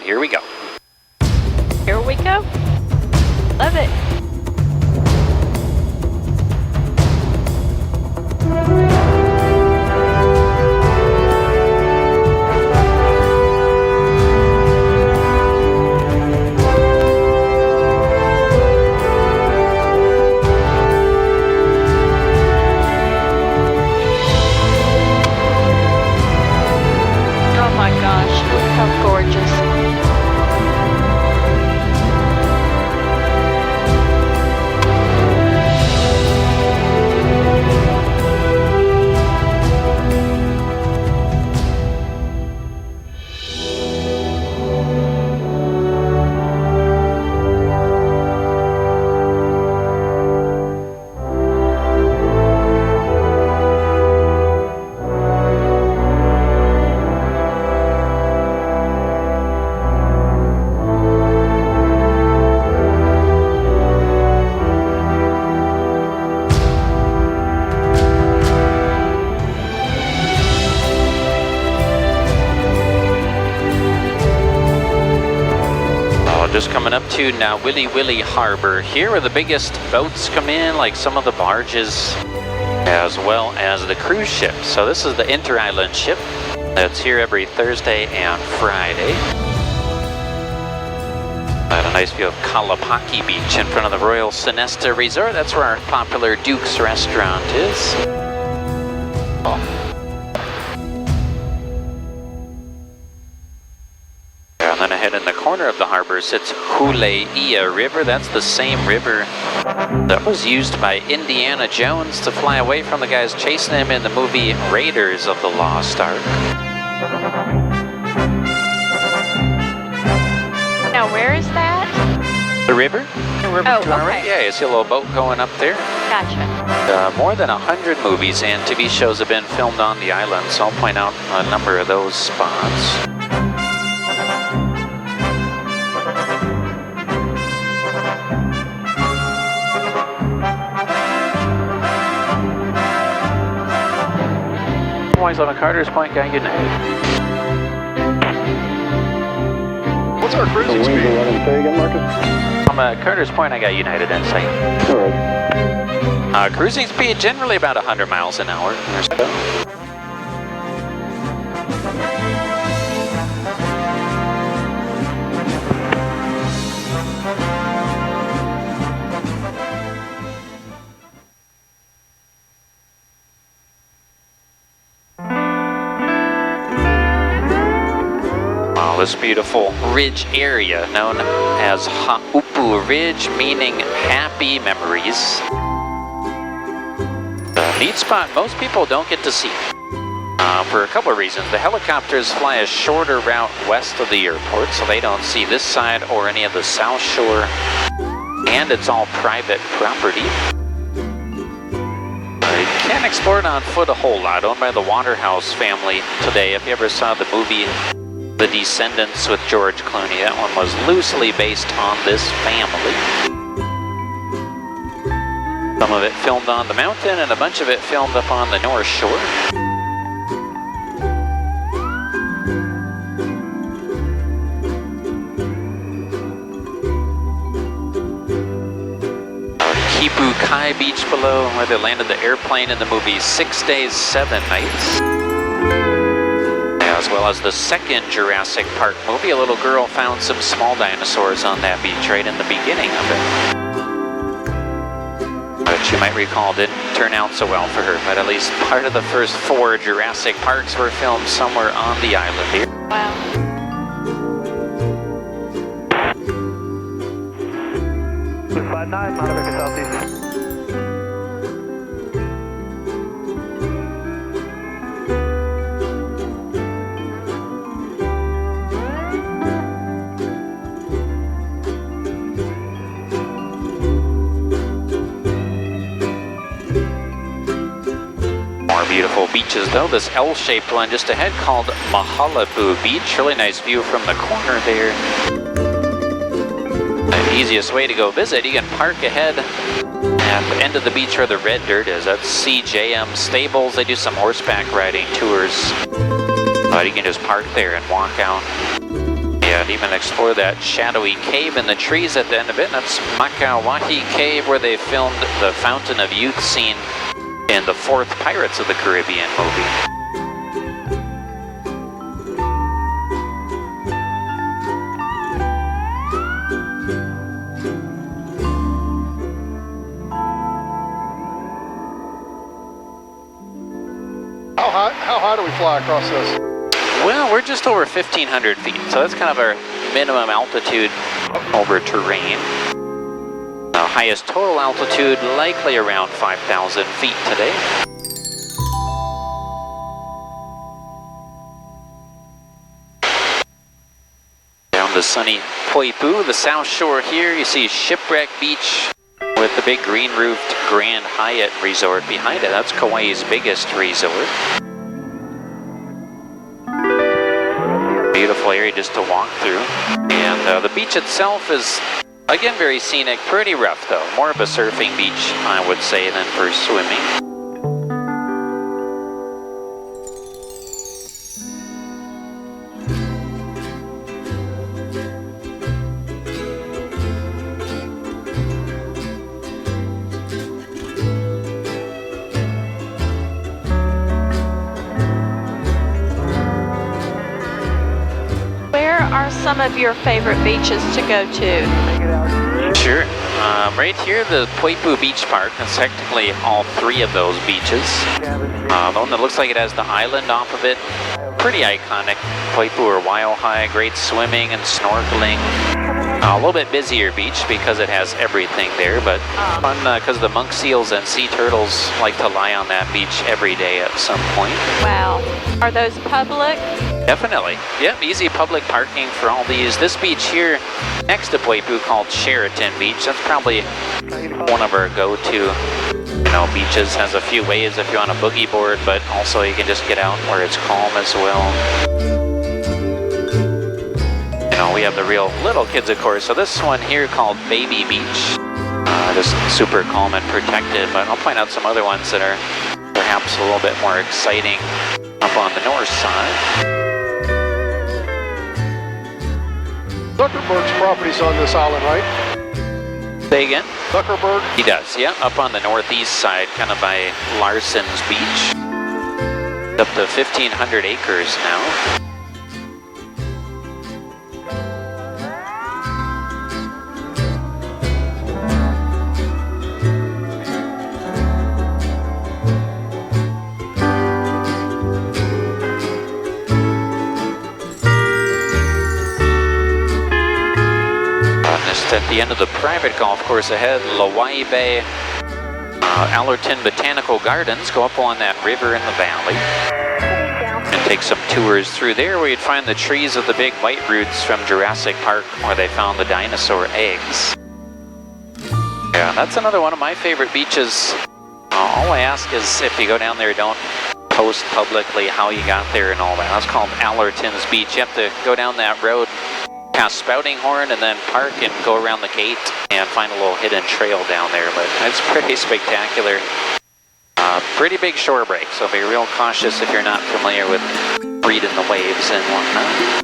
Here we go. Here we go. Love it. Oh my gosh, look how gorgeous. Just coming up to Na Pail Harbor, here where the biggest boats come in, like some of the barges, as well as the cruise ships. So this is the inter-island ship that's here every Thursday and Friday. Got a nice view of Kalapaki Beach in front of the Royal Sonesta Resort. That's where our popular Duke's restaurant is. And then ahead in the corner of the harbor sits Lihue River. That's the same river that was used by Indiana Jones to fly away from the guys chasing him in the movie Raiders of the Lost Ark. Now, where is that? The river? The river oh, to our right. Okay. Yeah, you see a little boat going up there. Gotcha. More than 100 movies and TV shows have been filmed on the island, so I'll point out a number of those spots. On a Carter's Point, got United. What's our cruising speed? Say again, Marcus? I'm at Carter's Point, I got United in sight. Alright. Cruising speed generally about 100 miles an hour or so. This beautiful ridge area known as Haupu Ridge, meaning happy memories. A neat spot most people don't get to see for a couple of reasons. The helicopters fly a shorter route west of the airport, so they don't see this side or any of the South Shore, and it's all private property. You can't explore it on foot a whole lot, owned by the Waterhouse family today. If you ever saw the movie The Descendants with George Clooney, that one was loosely based on this family. Some of it filmed on the mountain and a bunch of it filmed up on the North Shore. Kipu Kai Beach below, where they landed the airplane in the movie 6 Days, 7 Nights. As well as the second Jurassic Park movie, a little girl found some small dinosaurs on that beach right in the beginning of it. Which you might recall didn't turn out so well for her, but at least part of the first 4 Jurassic Parks were filmed somewhere on the island here. Wow. 259, Monica Southeast. Beautiful beaches though. This L-shaped one just ahead called Mahalabu Beach. Really nice view from the corner there. The easiest way to go visit, you can park ahead at the end of the beach where the red dirt is. That's CJM Stables. They do some horseback riding tours. But you can just park there and walk out Yeah, and even explore that shadowy cave in the trees at the end of it. That's Makawahi Cave, where they filmed the Fountain of Youth scene in the 4th Pirates of the Caribbean movie. How high do we fly across this? Well, we're just over 1,500 feet, so that's kind of our minimum altitude over terrain. The highest total altitude likely around 5,000 feet today. Down to sunny Poipu, the south shore here, you see Shipwreck Beach with the big green-roofed Grand Hyatt Resort behind it. That's Kauai's biggest resort. Beautiful area just to walk through. And the beach itself is, again, very scenic, pretty rough though. More of a surfing beach, I would say, than for swimming. Are some of your favorite beaches to go to? Sure. Right here, the Poipu Beach Park. That's technically all 3 of those beaches. The one that looks like it has the island off of it, pretty iconic. Poipu or Waiahai, great swimming and snorkeling. A little bit busier beach because it has everything there, but fun because the monk seals and sea turtles like to lie on that beach every day at some point. Wow. Are those public? Definitely. Yep, easy public parking for all these. This beach here next to Poipu called Sheraton Beach. That's probably one of our go-to, beaches. Has a few waves if you want a boogie board, but also you can just get out where it's calm as well. We have the real little kids, of course. So this one here called Baby Beach. Just super calm and protected, but I'll point out some other ones that are perhaps a little bit more exciting up on the north side. Zuckerberg's property's on this island, right? Say again? Zuckerberg? He does, yeah. Up on the northeast side, kind of by Larson's Beach. Up to 1,500 acres now. At the end of the private golf course ahead, Lihue Bay, Allerton Botanical Gardens. Go up along that river in the valley and take some tours through there where you'd find the trees of the big white roots from Jurassic Park where they found the dinosaur eggs. Yeah, that's another one of my favorite beaches. All I ask is if you go down there, don't post publicly how you got there and all that. That's called Allerton's Beach. You have to go down that road past Spouting Horn and then park and go around the gate and find a little hidden trail down there, but it's pretty spectacular. Pretty big shore break, so be real cautious if you're not familiar with reading the waves and whatnot.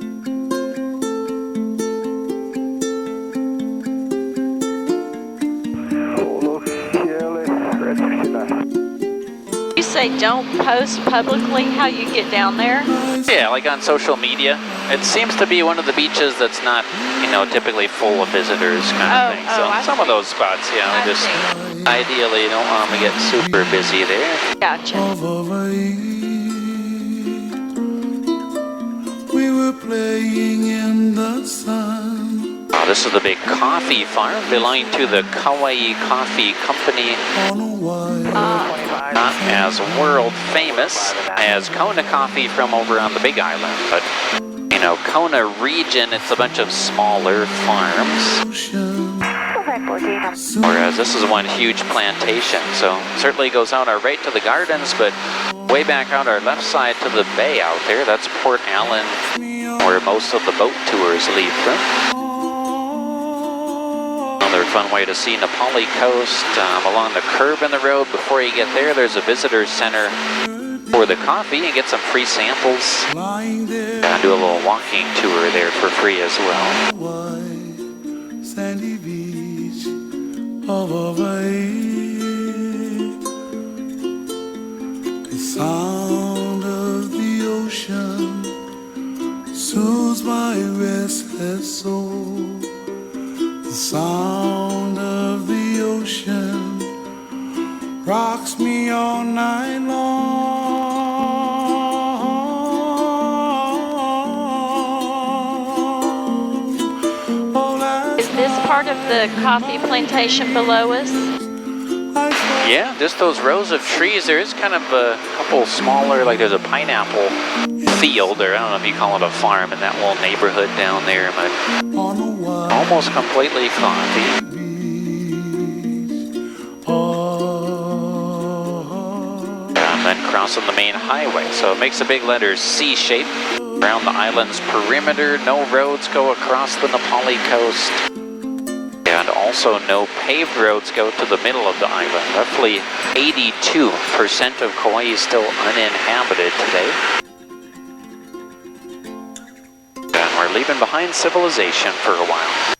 You say don't post publicly how you get down there? Yeah, like on social media. It seems to be one of the beaches that's not, typically full of visitors kind of thing. So some of those spots, just ideally you don't want them to get super busy there. Gotcha. We were playing in the sun. This is the big coffee farm belonging to the Kauai Coffee Company. Not as world famous as Kona coffee from over on the Big Island, but Kona region, it's a bunch of smaller farms. Whereas this is one huge plantation, so certainly goes out our right to the gardens, but way back out our left side to the bay out there, that's Port Allen, where most of the boat tours leave from. Another fun way to see Na Pail Coast. Along the curve in the road before you get there, there's a visitor center for the coffee and get some free samples. lying there, And do a little walking tour there for free as well. white sandy beach of Hawaii. The sound of the ocean soothes my restless soul. The sound of the ocean rocks me all night long. Is this part of the coffee plantation below us? Yeah, just those rows of trees. There is kind of a couple smaller, like there's a pineapple field, or I don't know if you call it a farm in that little neighborhood down there, but On a wide almost completely coffee. beach. Oh, And then crossing the main highway. So it makes the big letters C shape around the island's perimeter. No roads go across the Na Pail Coast. And also no paved roads go to the middle of the island. Roughly 82% of Kauai is still uninhabited today. And we're leaving behind civilization for a while.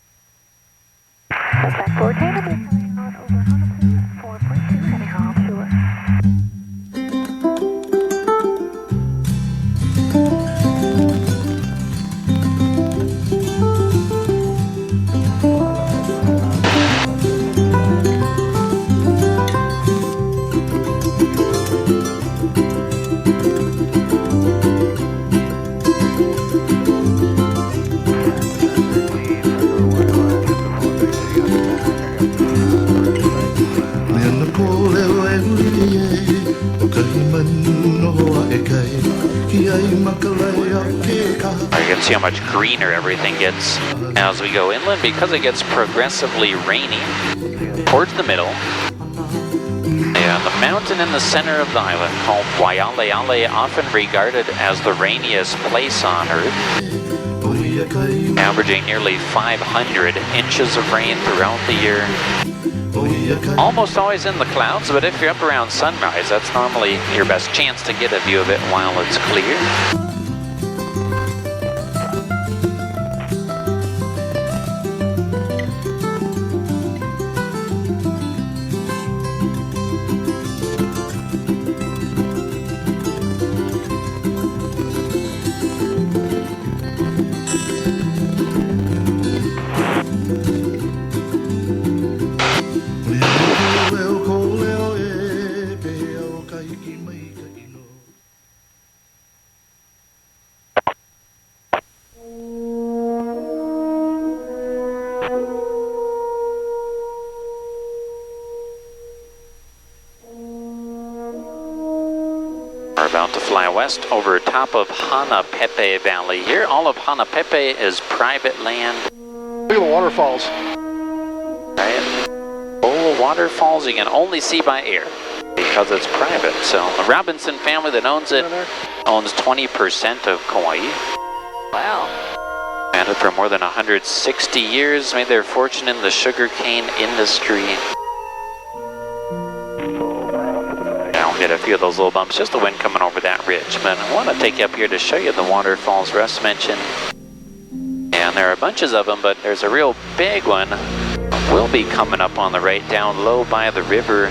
You can see how much greener everything gets as we go inland because it gets progressively rainy towards the middle. And the mountain in the center of the island, called Waialeale, often regarded as the rainiest place on Earth, averaging nearly 500 inches of rain throughout the year. Almost always in the clouds, but if you're up around sunrise, that's normally your best chance to get a view of it while it's clear. We're about to fly west over top of Hanapepe Valley here. All of Hanapepe is private land. Look at the waterfalls. Right? Full waterfalls you can only see by air because it's private. So the Robinson family that owns it owns 20% of Kauai. Wow. Had it for more than 160 years. Made their fortune in the sugarcane industry. I'll get a few of those little bumps, just the wind coming over that ridge. But I want to take you up here to show you the waterfalls Russ mentioned. And there are bunches of them, but there's a real big one. Will be coming up on the right down low by the river.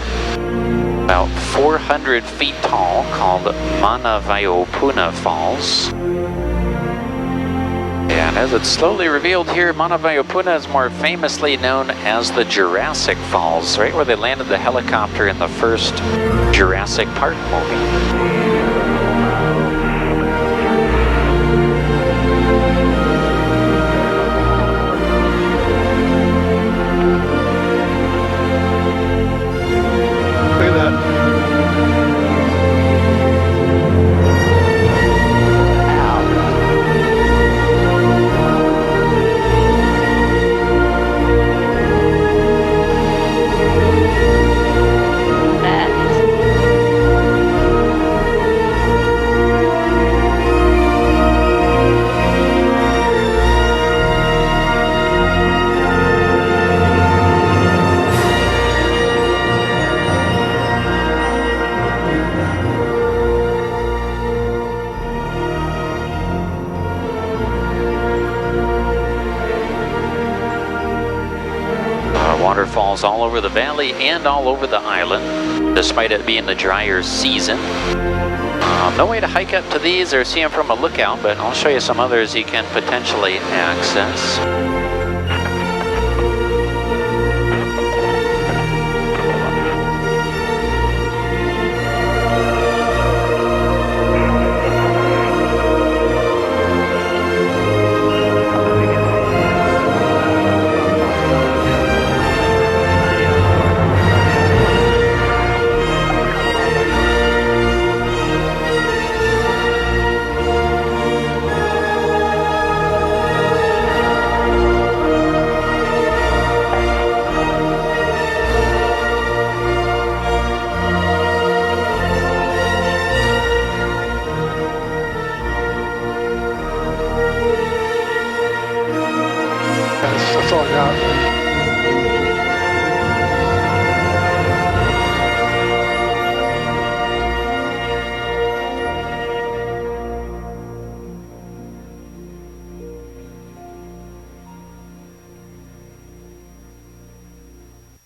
About 400 feet tall, called Manavaiopuna Falls. And as it's slowly revealed here, Manavaiopuna is more famously known as the Jurassic Falls, right where they landed the helicopter in the first Jurassic Park movie. Waterfalls all over the valley and all over the island, despite it being the drier season. No way to hike up to these or see them from a lookout, but I'll show you some others you can potentially access. That's all I got.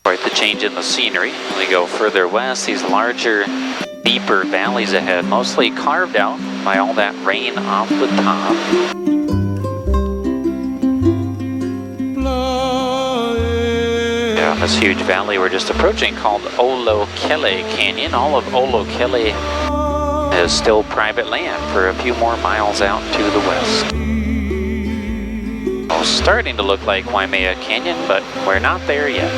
Quite the change in the scenery. When we go further west, these larger, deeper valleys ahead, mostly carved out by all that rain off the top. Yeah, this huge valley we're just approaching called Olokele Canyon. All of Olokele is still private land for a few more miles out to the west. Oh, starting to look like Waimea Canyon, but we're not there yet.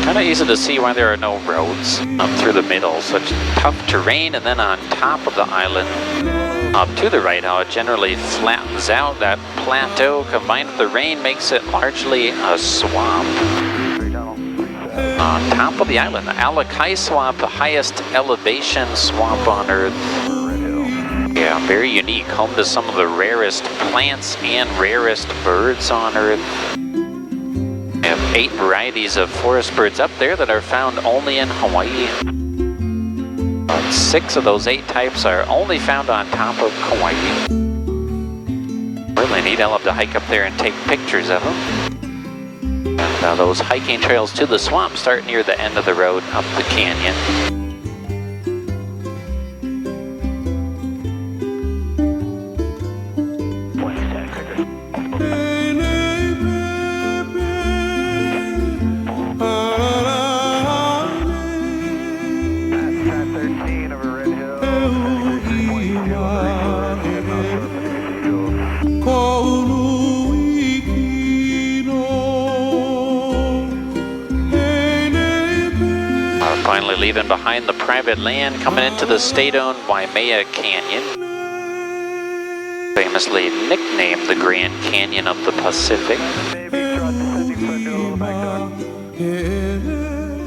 Kind of easy to see why there are no roads up through the middle. Such tough terrain, and then on top of the island, up to the right, how it generally flattens out. That plateau combined with the rain makes it largely a swamp. On top of the island, the Alakai Swamp, the highest elevation swamp on Earth. Yeah, very unique. Home to some of the rarest plants and rarest birds on Earth. We have 8 varieties of forest birds up there that are found only in Hawaii. 6 of those 8 types are only found on top of Kauai. Really neat. I love to hike up there and take pictures of them. And those hiking trails to the swamp start near the end of the road up the canyon. Finally leaving behind the private land, coming into the state-owned Waimea Canyon. Famously nicknamed the Grand Canyon of the Pacific.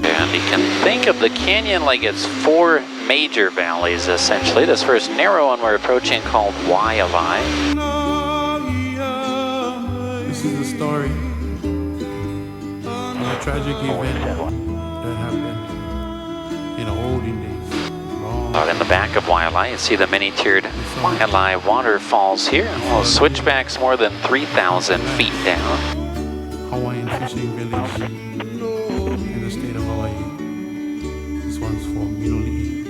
And you can think of the canyon like it's 4 major valleys, essentially. This first narrow one we're approaching called Waialae. This is the story of a tragic event that happened in the olden days. Out in the back of Waialae, you see the many-tiered Waialae waterfalls here. Well, switchbacks more than 3,000 feet down. Hawaiian fishing village in the state of Hawaii. This one's for Minoli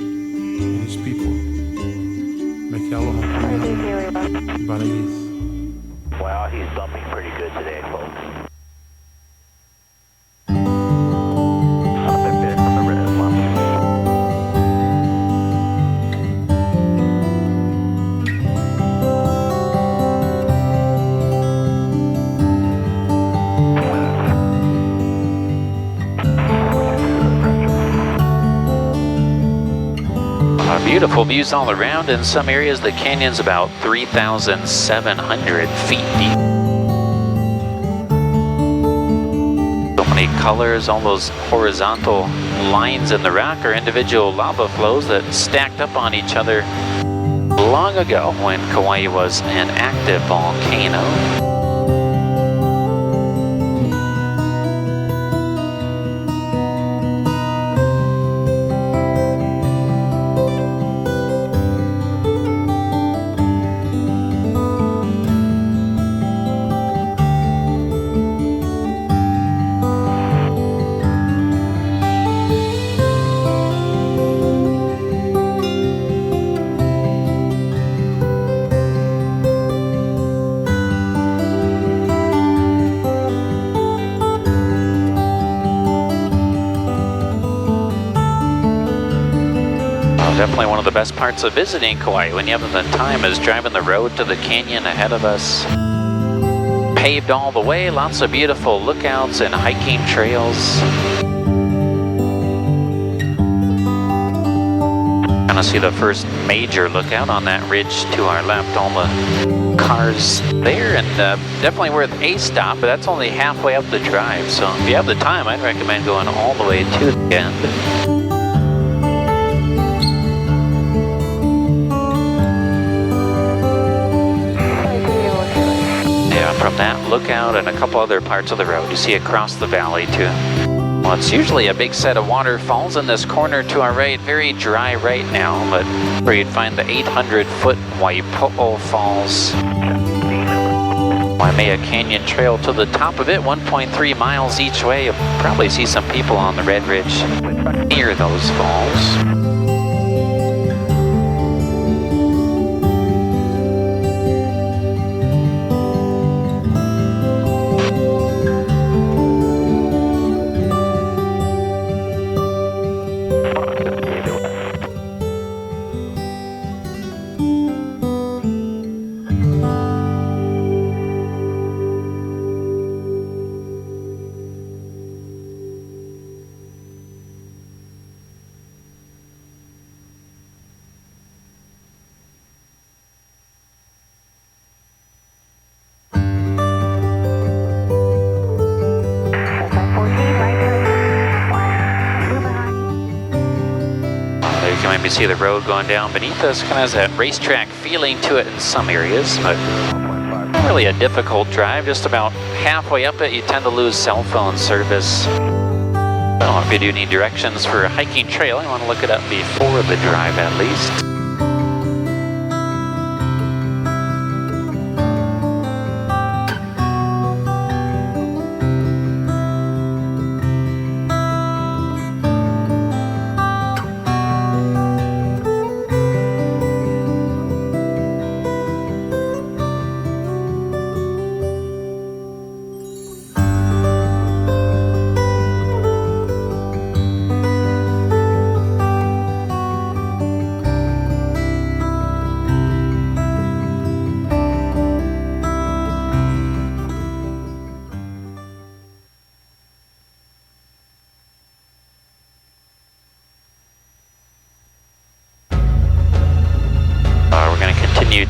and his people. Wow, he's bumping pretty good today, folks. Beautiful views all around. In some areas, the canyon's about 3,700 feet deep. So many colors, all those horizontal lines in the rock are individual lava flows that stacked up on each other long ago when Kauai was an active volcano. Definitely one of the best parts of visiting Kauai when you have the time is driving the road to the canyon ahead of us. Paved all the way, lots of beautiful lookouts and hiking trails. Gonna see the first major lookout on that ridge to our left. All the cars there, and definitely worth a stop, but that's only halfway up the drive. So if you have the time, I'd recommend going all the way to the end. From that lookout and a couple other parts of the road, you see across the valley too. Well, it's usually a big set of waterfalls in this corner to our right. Very dry right now, but where you'd find the 800-foot Waipo'o Falls. Waimea Canyon Trail to the top of it, 1.3 miles each way. You'll probably see some people on the Red Ridge near those falls. You see the road going down beneath us, kind of has that racetrack feeling to it in some areas, but not really a difficult drive. Just about halfway up it, you tend to lose cell phone service. Well, if you do need directions for a hiking trail, you want to look it up before the drive at least.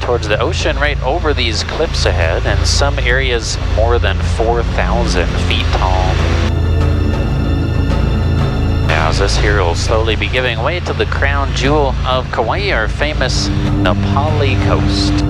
Towards the ocean right over these cliffs ahead, and some areas more than 4,000 feet tall. Now as this here will slowly be giving way to the crown jewel of Kauai, our famous Na Pail Coast.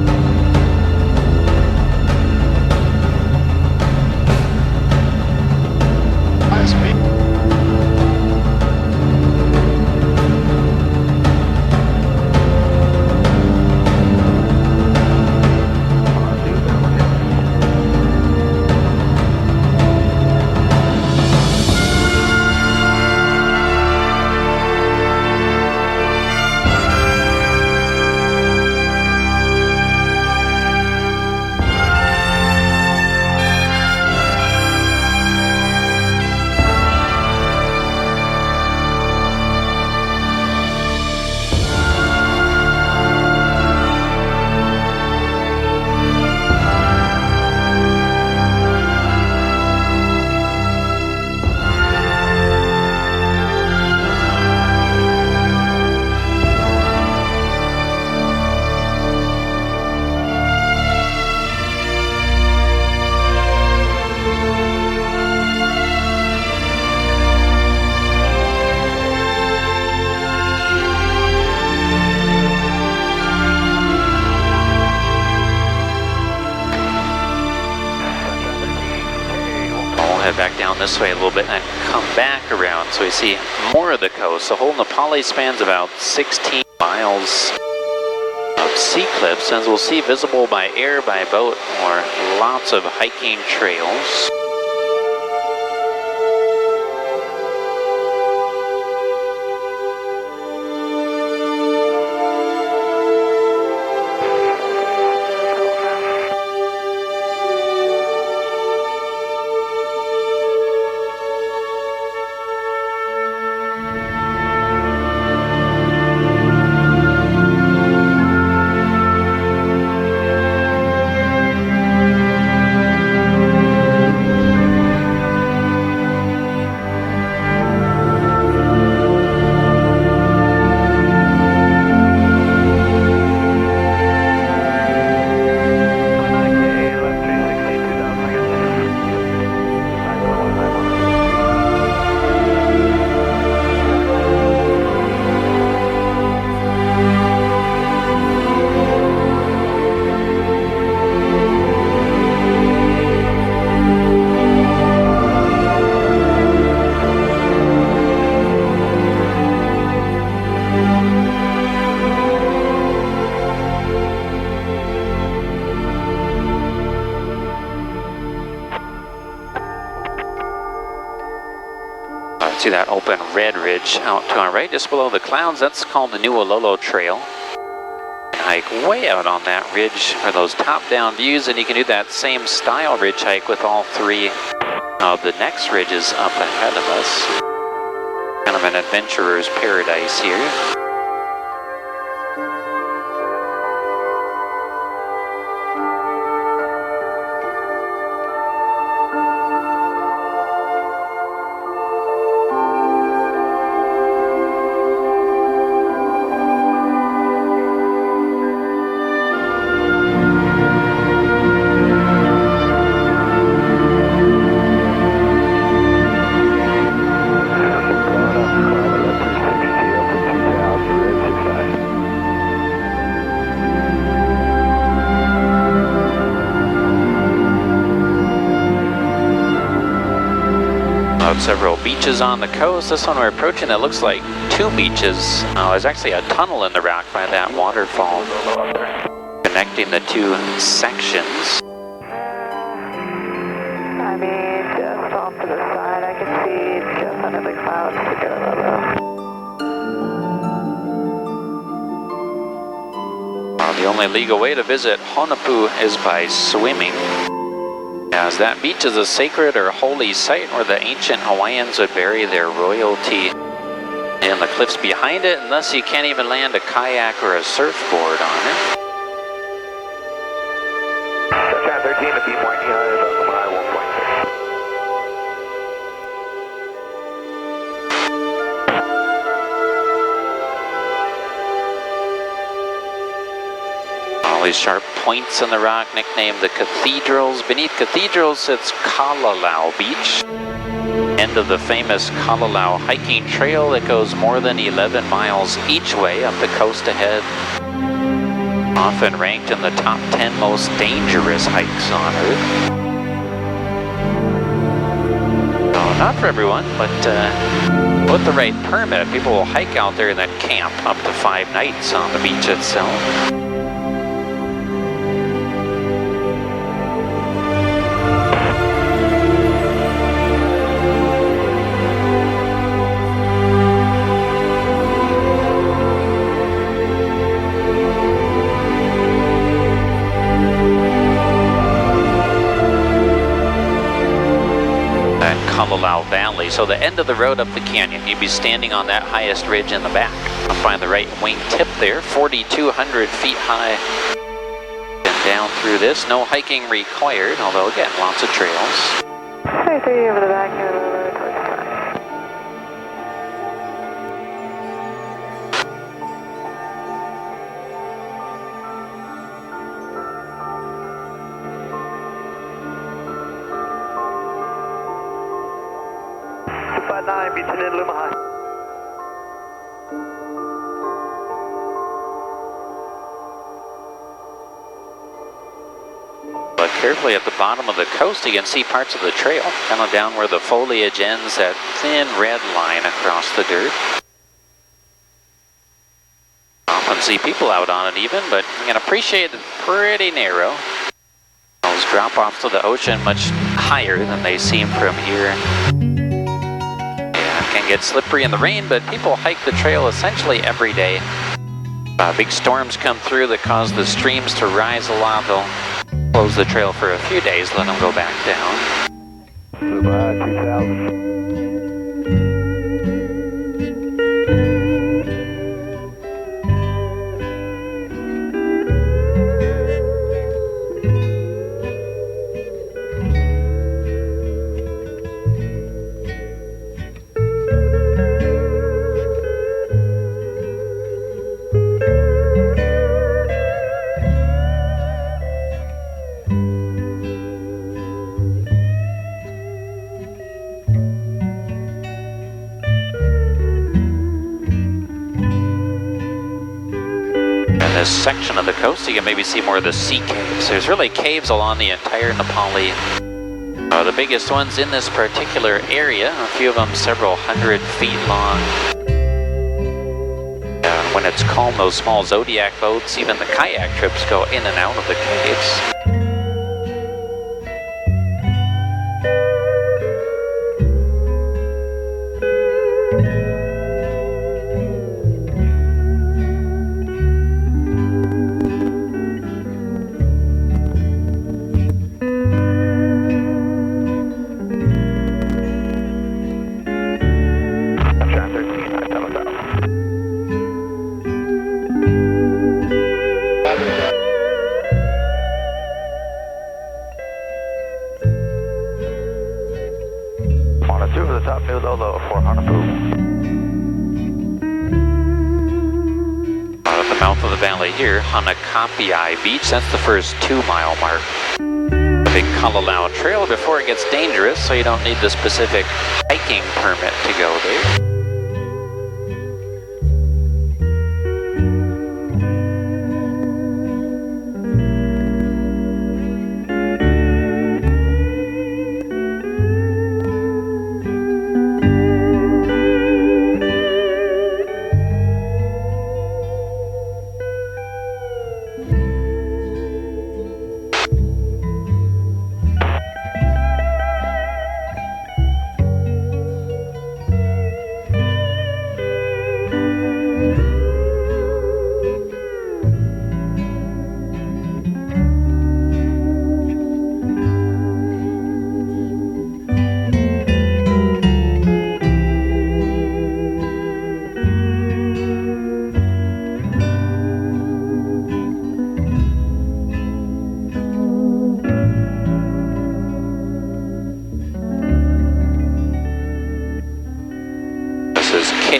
back down this way a little bit and come back around so we see more of the coast. The whole Na Pail spans about 16 miles of sea cliffs, as we'll see, visible by air, by boat, or lots of hiking trails. See that open red ridge out to our right, just below the clouds. That's called the Nuololo Trail. Hike way out on that ridge for those top-down views, and you can do that same style ridge hike with all three of the next ridges up ahead of us. Kind of an adventurer's paradise here. Several beaches on the coast. This one we're approaching that looks like two beaches. There's actually a tunnel in the rock by that waterfall connecting the two sections. I mean, just off to the side, I can see just under the clouds to get a little. The only legal way to visit Honopu is by swimming, as that beach is a sacred or holy site where the ancient Hawaiians would bury their royalty in the cliffs behind it, and thus you can't even land a kayak or a surfboard on it. Touchdown 13 to be pointing out of Lamar 1.6. All these sharp points in the rock, nicknamed the cathedrals. Beneath cathedrals sits Kalalau Beach, end of the famous Kalalau hiking trail that goes more than 11 miles each way up the coast ahead. Often ranked in the top 10 most dangerous hikes on Earth. So not for everyone, but with the right permit, people will hike out there and then camp up to 5 nights on the beach itself. Kalalau Valley, so the end of the road up the canyon, you'd be standing on that highest ridge in the back. Up by the right wing tip there, 4,200 feet high. And down through this, no hiking required, although again, lots of trails. 33 over the back here, towards the front. Beaching in Lumaha. carefully at the bottom of the coast, you can see parts of the trail, kind of down where the foliage ends, that thin red line across the dirt. Often see people out on it even, but you can appreciate it's pretty narrow. Those drop-offs to the ocean much higher than they seem from here. Yeah, it can get slippery in the rain, but people hike the trail essentially every day. Big storms come through that cause the streams to rise a lot. They'll close the trail for a few days, let them go back down. Goodbye, 2000. This section of the coast, you can maybe see more of the sea caves. There's really caves along the entire Na Pail. The biggest ones in this particular area, a few of them several 100 feet long. When it's calm, those small Zodiac boats, even the kayak trips go in and out of the caves. Here on Na Pail Beach, that's the first 2-mile mark. A big Kalalau trail before it gets dangerous, so you don't need the specific hiking permit to go there.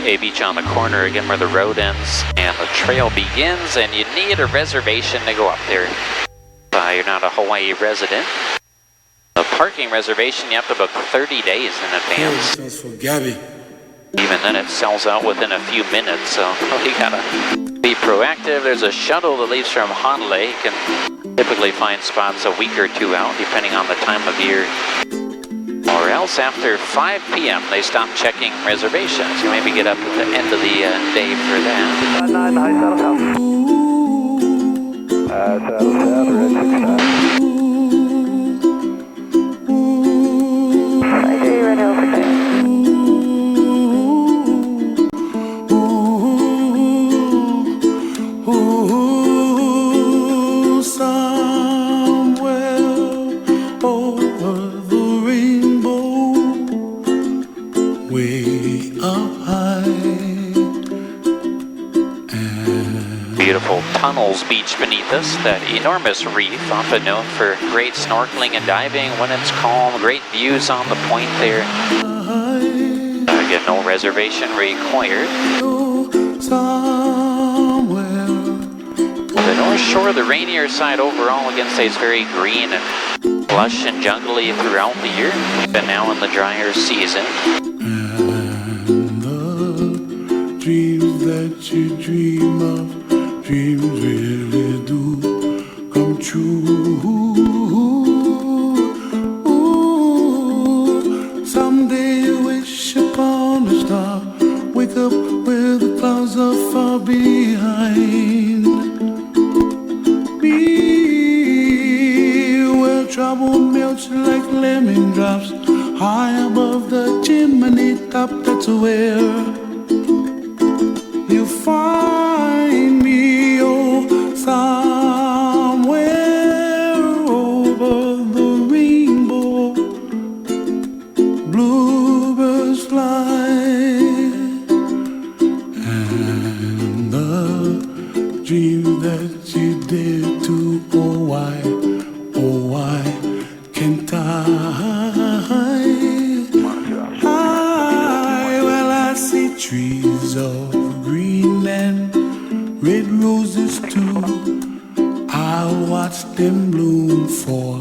A beach on the corner again where the road ends and the trail begins, and you need a reservation to go up there. You're not a Hawaii resident. The parking reservation you have to book 30 days in advance. Even then it sells out within a few minutes, so you gotta be proactive. There's a shuttle that leaves from Honolulu. You can typically find spots a week or two out depending on the time of year. Or else after 5 p.m. they stop checking reservations. You maybe get up at the end of the day for that. Beautiful tunnels beach beneath us, that enormous reef, often known for great snorkeling and diving when it's calm, great views on the point there. Again, no reservation required. The North Shore, the rainier side overall, again stays very green and lush and jungly throughout the year, even now in the drier season. And the dreams that you dream of, dreams really do come true. raindrops like lemon drops high above the chimney top. That's where you find me, oh, somewhere over the rainbow. Bluebirds fly, and the dream that you dare to, oh why can't I? Well, I see trees of green and red roses too. I watch them bloom for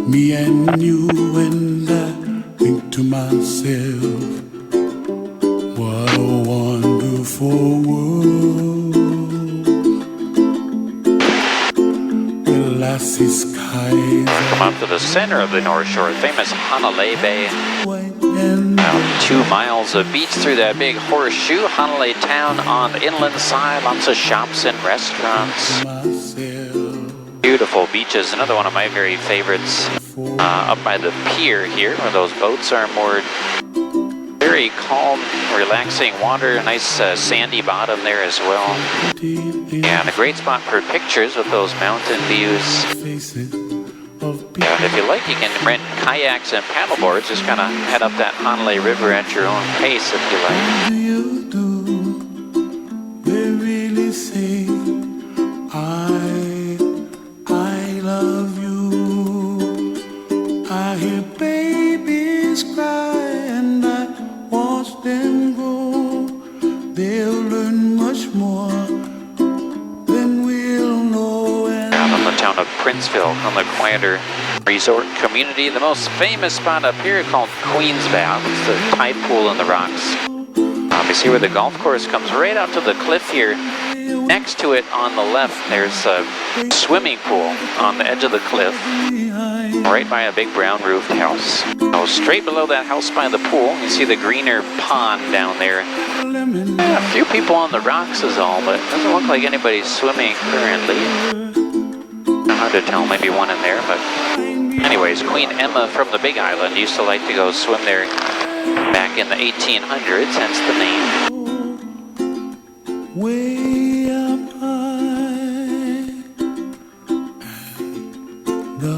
me and you, and I think to myself, what a wonderful world. Well, I see skies Come up to the center of the North Shore, famous Hanalei Bay. white and About 2 miles of beach through that big horseshoe. Hanalei town on the inland side, lots of shops and restaurants. myself. Beautiful beaches, another one of my very favorites. Up by the pier here, where those boats are moored. Very calm, relaxing water, a nice sandy bottom there as well. And a great spot for pictures with those mountain views. Faces of And if you like, you can rent kayaks and paddleboards. Just kind of head up that Hanalei River at your own pace if you like. you do. They really say I love you. I hear babies cry and I watch them grow. They'll learn much more than we'll know. Down in the town of Princeville, on the quieter resort community, the most famous spot up here called Queen's Bath. It's the tide pool in the rocks. You see where the golf course comes right out to the cliff here. Next to it on the left, there's a swimming pool on the edge of the cliff, right by a big brown roofed house. Oh, straight below that house by the pool, you see the greener pond down there. A few people on the rocks is all, but it doesn't look like anybody's swimming currently. Hard to tell, maybe one in there, but anyways, Queen Emma from the Big Island used to like to go swim there back in the 1800s, hence the name. Way up high, and the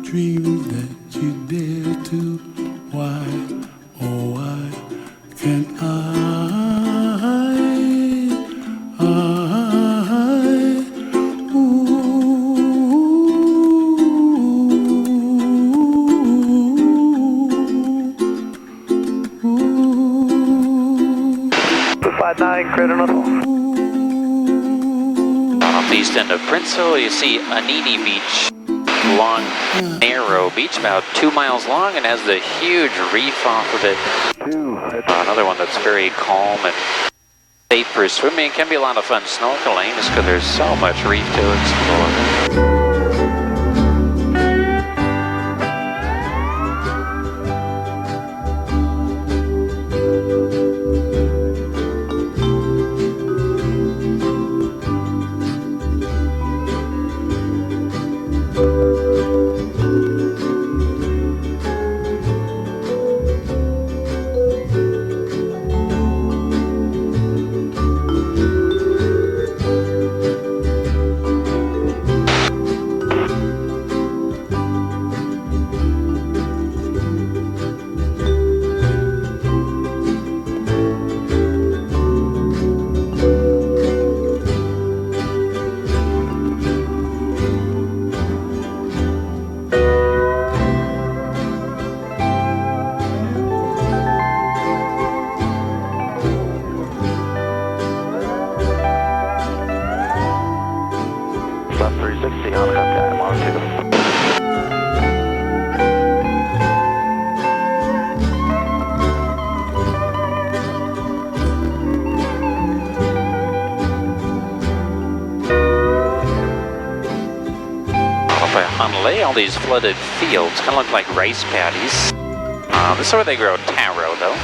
dream that you dare to, why, oh why can't I, Off the east end of Princeville, you see Anini Beach. Long, narrow beach, about 2 miles long, and has the huge reef off of it. Another one that's very calm and safe for swimming. Can be a lot of fun snorkeling, just because there's so much reef to explore. All these flooded fields kind of look like rice paddies. This is where they grow taro, though.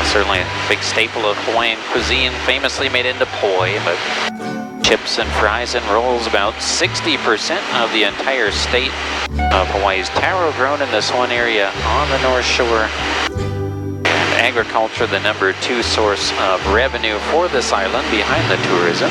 Certainly a big staple of Hawaiian cuisine, famously made into poi, but Chips and fries and rolls, about 60% of the entire state of Hawaii's taro grown in this one area on the North Shore. And agriculture, the #2 source of revenue for this island behind the tourism.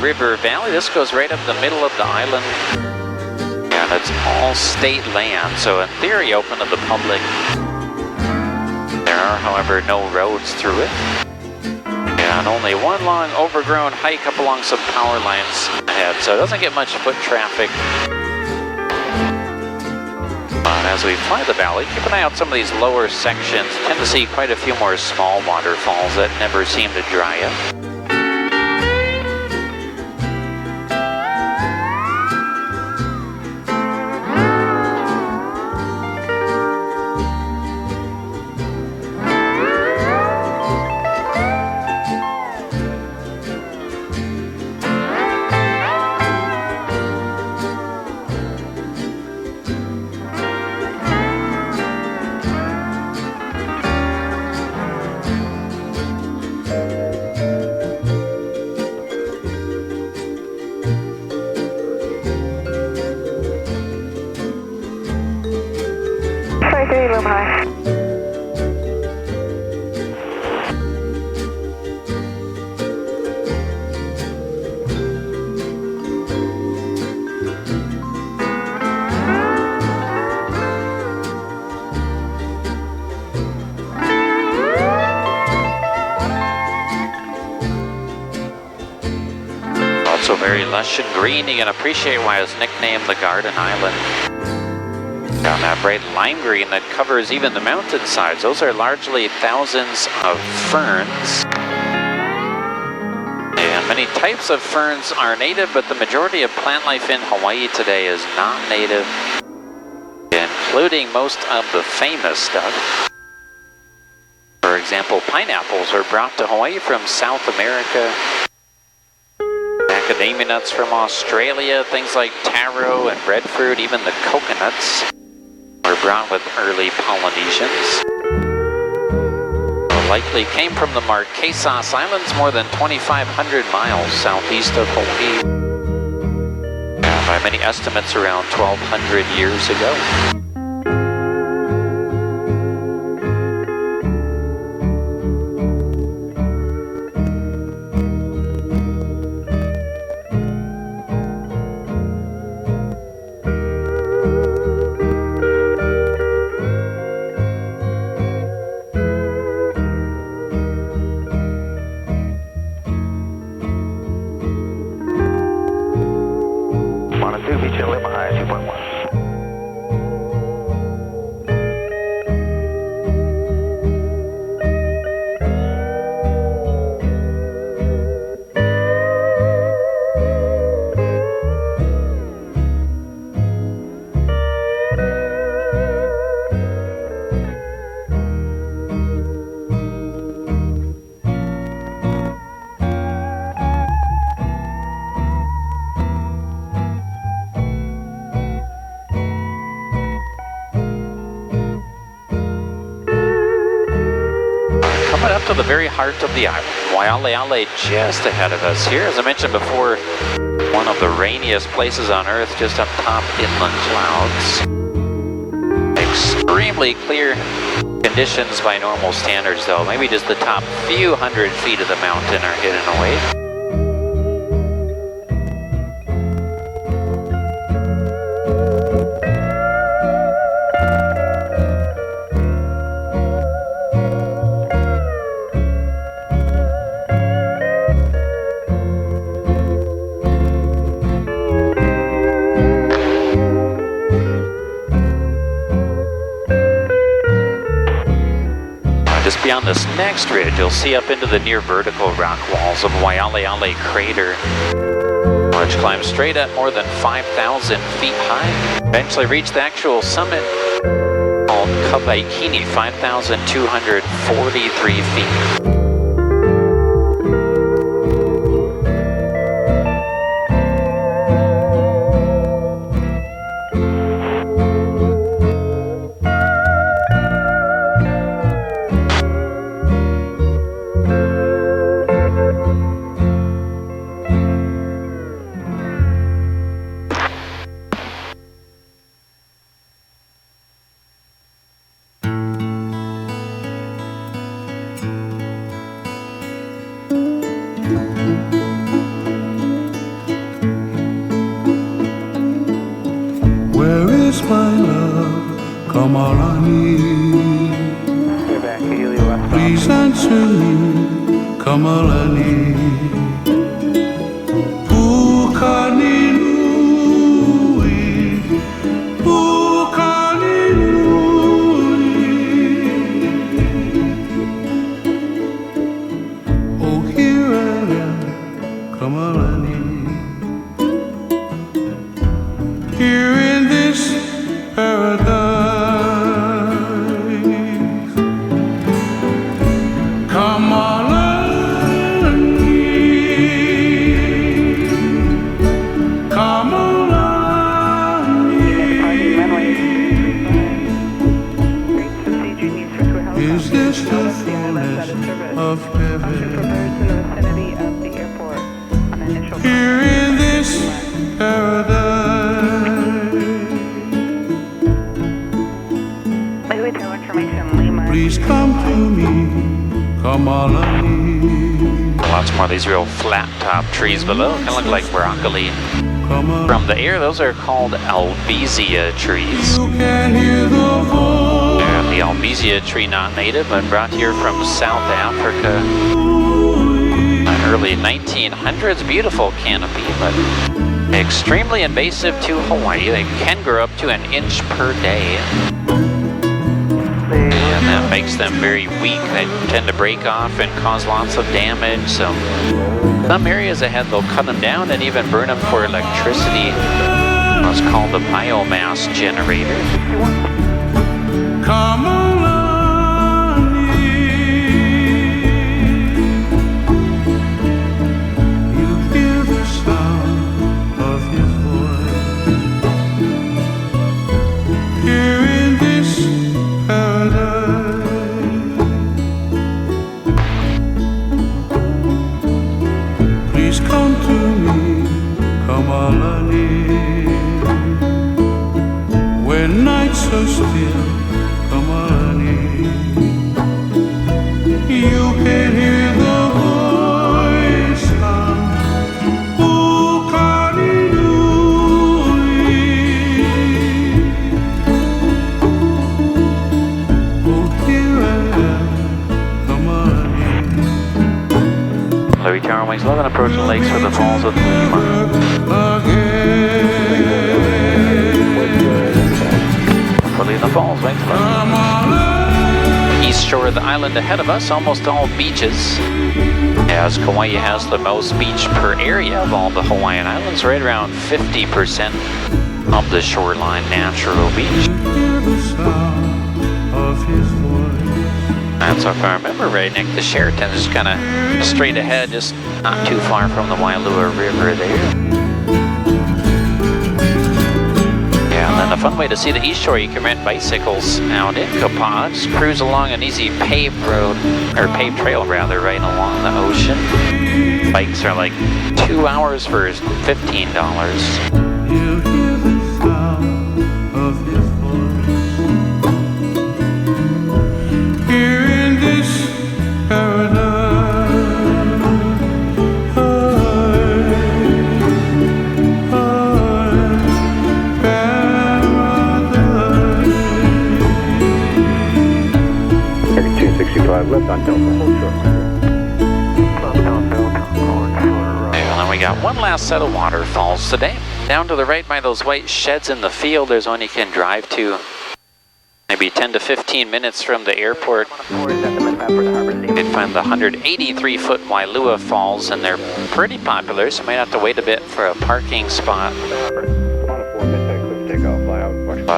River Valley. This goes right up the middle of the island, and it's all state land, so in theory open to the public. There are, however, no roads through it, and only one long overgrown hike up along some power lines ahead, so it doesn't get much foot traffic. But as we fly the valley, keep an eye out some of these lower sections. Tend to see quite a few more small waterfalls that never seem to dry up. Also very lush and green. You can appreciate why it's nicknamed the Garden Island. Down that bright lime green that covers even the mountainsides. Those are largely thousands of ferns. And many types of ferns are native, but the majority of plant life in Hawaii today is not native, including most of the famous stuff. For example, pineapples were brought to Hawaii from South America. Macadamia nuts from Australia, things like taro and breadfruit, even the coconuts were brought with early Polynesians. Likely came from the Marquesas Islands, more than 2,500 miles southeast of Hawaii. And by many estimates, around 1,200 years ago. Up to the very heart of the island. Waialeale just ahead of us here. As I mentioned before, one of the rainiest places on Earth, just up top, inland clouds. Extremely clear conditions by normal standards though. Maybe just the top few hundred feet of the mountain are hidden away. Down this next ridge, you'll see up into the near vertical rock walls of Waialeale Crater, which climbs straight up more than 5,000 feet high. Eventually reach the actual summit called Kawaikini, 5,243 feet. Where is my love, Kamalani? You're back, Haley left. Please answer me, Kamalani. Pukaninui, Pukaninui. Oh, here I am, Kamalani. Here in this paradise, Kamalani, Kamalani. Is this the fullness of heaven? Here in this paradise. Please come to me, Kamalani. Lots more of these real flat top trees below, kind of look like broccoli. Kamalani. From the air, those are called albizia trees. You can hear the voice. And the albizia tree, not native, but brought here from South Africa. Early 1900s, beautiful canopy, but extremely invasive to Hawaii. They can grow up to 1 inch per day. And that makes them very weak. They tend to break off and cause lots of damage. So some areas ahead, they'll cut them down and even burn them for electricity. What's called a biomass generator. Kamalani, you hear the sound of his voice. Here in this paradise, please come to me, Kamalani. When nights are still, Kamalani, you can hear the voice of Pukaninui. Oh, here I am, Kamalani. Louis Tower Wings 11 approaching the lakes for the falls of Lima. Fully in the falls, wings 11. East shore of the island ahead of us, almost all beaches. As Kauai has the most beach per area of all the Hawaiian islands, right around 50% of the shoreline natural beach. And so if I remember right, Nick, the Sheraton is kind of straight ahead, just not too far from the Wailua River there. Yeah, and then the fun way to see the East Shore, you can rent bicycles out in Kapaa. Just cruise along an easy paved road, or paved trail rather, right along the ocean. Bikes are like 2 hours for $15. You hear the sound of his voice. Here in this paradise, Target 265 left on Delta, hold short. And then we got one last set of waterfalls today. Down to the right by those white sheds in the field, there's one you can drive to. Maybe 10 to 15 minutes from the airport. Did find the 183-foot Wailua Falls, and they're pretty popular, so might have to wait a bit for a parking spot.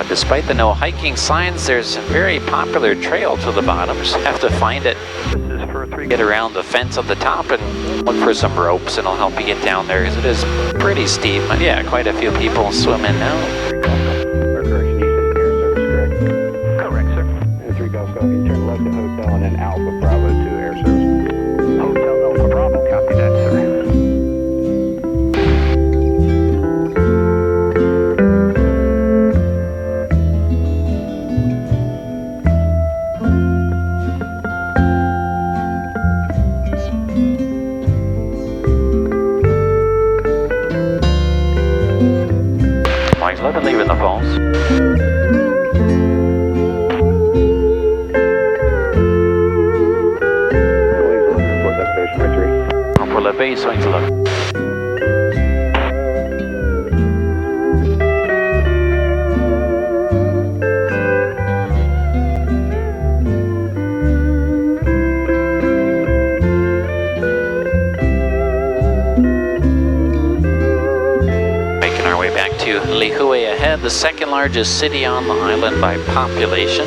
Despite the no hiking signs, there's a very popular trail to the bottom. Just have to find it, get around the fence at the top, and look for some ropes, and it'll help you get down there, because it is pretty steep. But yeah, quite a few people swimming now. Correct, sir. And 3 Golf Golf, you turn left at Hotel and then Alpha Bravo 2 Air Service. Hotel Alpha Bravo, copy that, sir. Mike's 11 leaving the falls. For the base, swing to left. Making our way back to Lihue ahead, the second largest city on the island by population.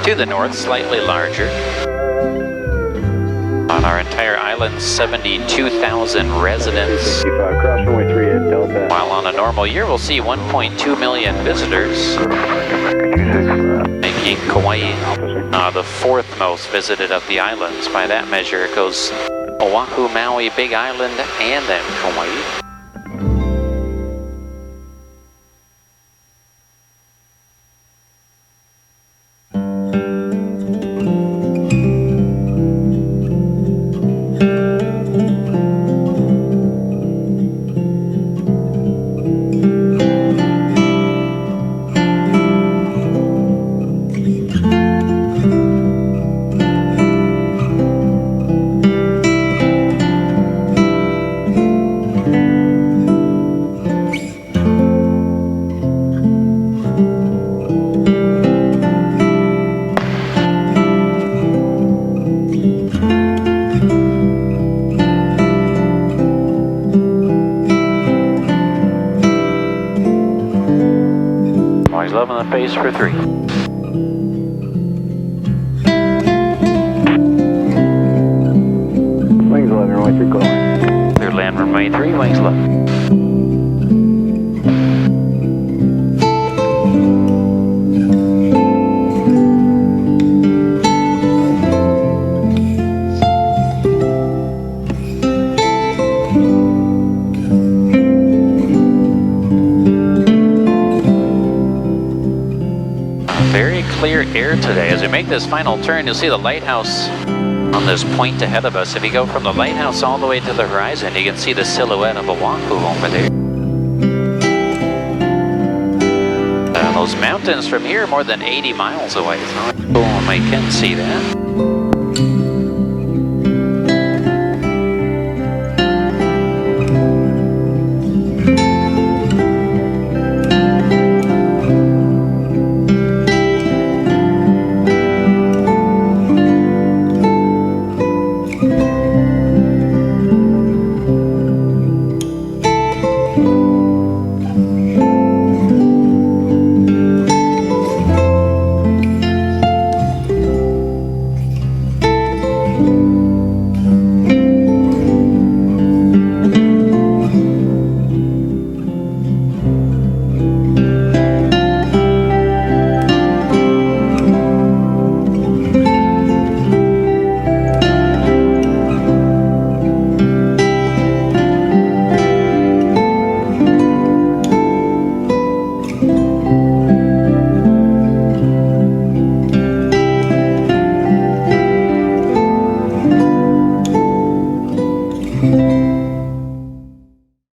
To the north, slightly larger. On our entire island, 72,000 residents. Cross runway 38 Delta. While on a normal year, we'll see 1.2 million visitors, making Kauai the 4th most visited of the islands. By that measure, it goes Oahu, Maui, Big Island, and then Kauai. Always loving the pace for 3. Wings 11, runway 3 calling. Clear land runway 3, wings left. Very clear air today. As we make this final turn, you'll see the lighthouse on this point ahead of us. If you go from the lighthouse all the way to the horizon, you can see the silhouette of Oahu over there. Those mountains from here are more than 80 miles away. So cool when we can see that.